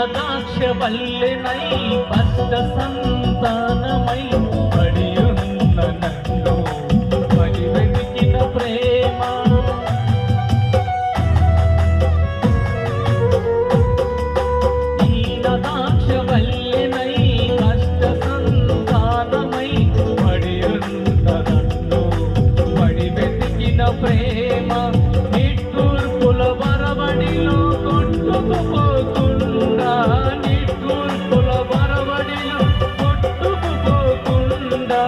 ద్రాక్షవల్లెనై కష్ట సంతానమై పడియున్న నన్ను పడి వెతికిన ప్రేమ. ఈన ద్రాక్షవల్లెనై కష్ట సంతానమై పడియున్న నన్ను పడి వెతికిన ప్రేమ. నిట్టూర్పుల వరవడిలో కొట్టుకుపోకుండా, నిట్టూర్పుల వరవడిలో కొట్టుకుపోకుండా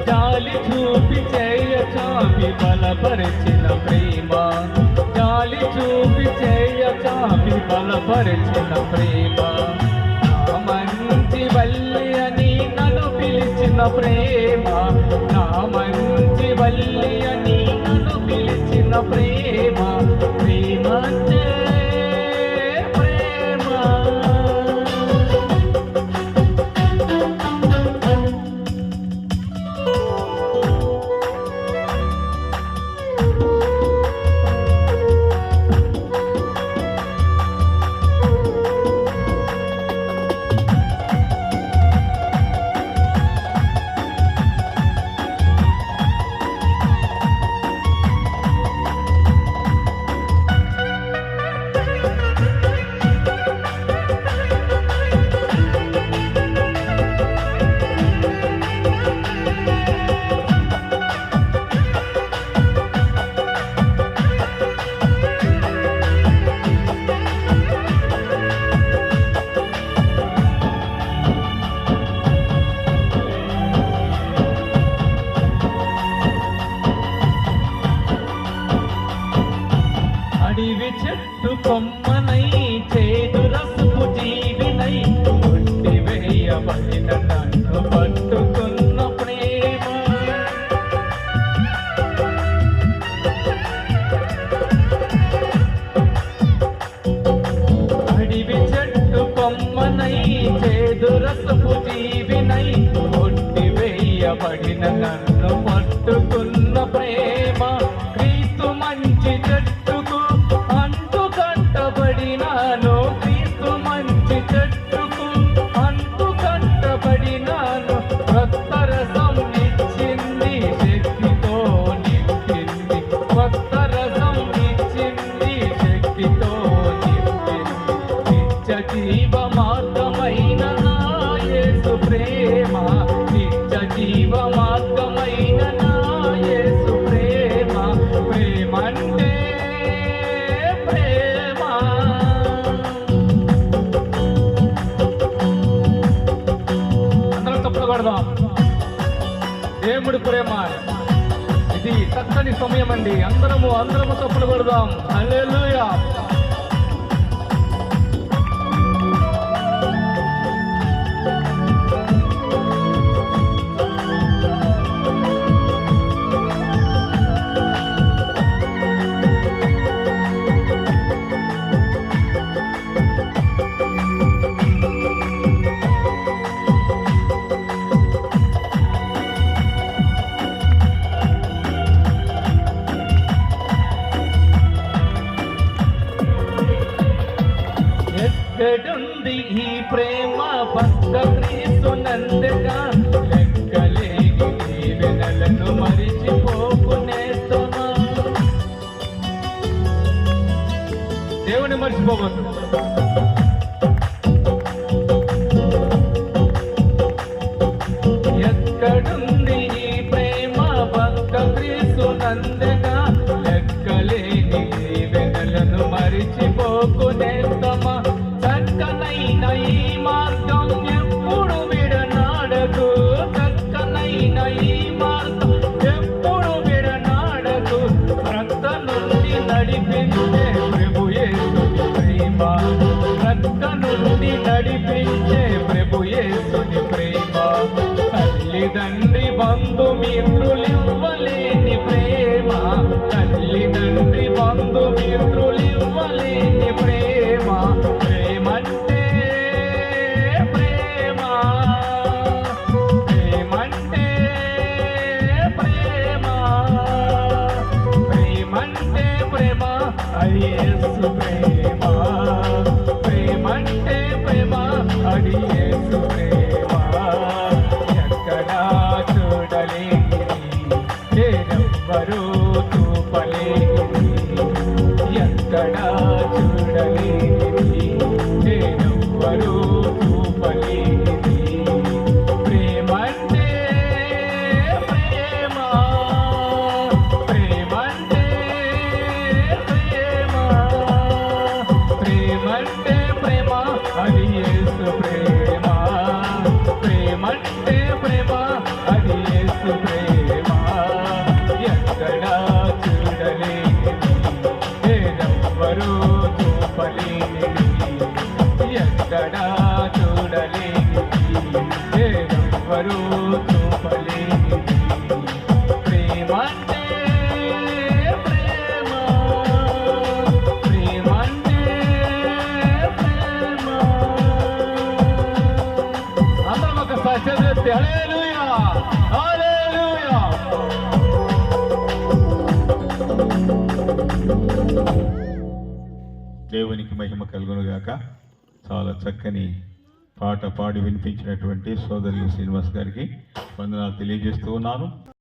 జాలి చూపి చేయ చాపి బలపరిచిన ప్రేమ. జాలి చూపి చేయ చాపి బలపరిచిన ప్రేమ. నా మంచి వల్లి అని నన్ను పిలిచిన ప్రేమ. నా మంచి వల్లి అని నన్ను పిలిచిన ప్రేమ. ప్రేమ అంటే ప్రేమ. అడివి చెట్టు కొమ్మనై చేదు రసపు జీవినై కొట్టి వేయబడిన నన్ను పట్టుకున్న ప్రేమ. అడివి చెట్టు కొమ్మనై చేదు రసపు జీవినై కొట్టి వేయబడిన నన్ను పట్టుకున్న ప్రేమ. క్రీస్తు మంచి చెట్టుకు అంటు కట్టబడినాను. క్రీస్తు మంచి చెట్టుకు అంటు కట్టబడినాను. కొత్త రసం ఇచ్చింది, శక్తితో నింపింది. కొత్త రసం ఇచ్చింది, శక్తితో నింపింది. నిత్య జీవ మార్గమైన నా యేసు ప్రేమ. నిత్య జీవ మార్గమైన నా యేసు ప్రేమ. ప్రేమ అంటే ప్రేమ. అందరం తప్పులు కొడదాం. దేవుడి ప్రేమ ఇది చక్కని సమయం అండి. అందరము తప్పులు కొడదాం. హల్లెలూయా. ఎక్కడుంది ఈ ప్రేమ పక్క క్రీస్తు నందగా. లెక్కలేని దీవెనలను మరిచిపోకునేస్తున్నా. దేవుని మర్చిపోవద్దు. ఎక్కడుంది ఈ ప్రేమ పక్క క్రీస్తు నందగా. లెక్కలేని దీవెనలను మరిచిపోకునేస్తమా. చక్కనైన ఈ మార్గం ఎప్పుడు విడనాడకు. చక్కనైన ఈ మార్గం ఎప్పుడు విడనాడకు. రక్త నుండి నడిపించే ప్రభు యేసుని ప్రేమ. రక్త నుండి నడిపించే ప్రభు యేసుని ప్రేమ. తల్లిదండ్రి బంధుమిత్రులివ్వలేని ప్రేమ. తల్లిదండ్రి బంధుమిత్రులివ్వలేని ప్రేమ. చూడలేనిది నేనెవ్వరూ చూపలేనిది ప్రేమంటే ప్రేమ ప్రేమంటే ప్రేమ ప్రేమంటే ప్రేమ అది యేసు ప్రేమ ప్రేమంటే ప్రేమ అది యేసు ప్రేమ ఎక్కడా చూడలేనిది నేనెవ్వరూ చూపలేనిది ఎక్కడా చూడలేనిది నేనెవ్వరూ చూపలేనిది ప్రేమంటే ప్రేమ ప్రేమంటే ప్రేమ అందరం ఒక సత్యదృష్టి హల్లెలూయా హల్లెలూయా. దేవునికి మహిమ కలుగునుగాక. చాలా చక్కని పాట పాడి వినిపించినటువంటి సోదరులు శ్రీనివాస్ గారికి వందనాలు తెలియజేస్తూ ఉన్నాను.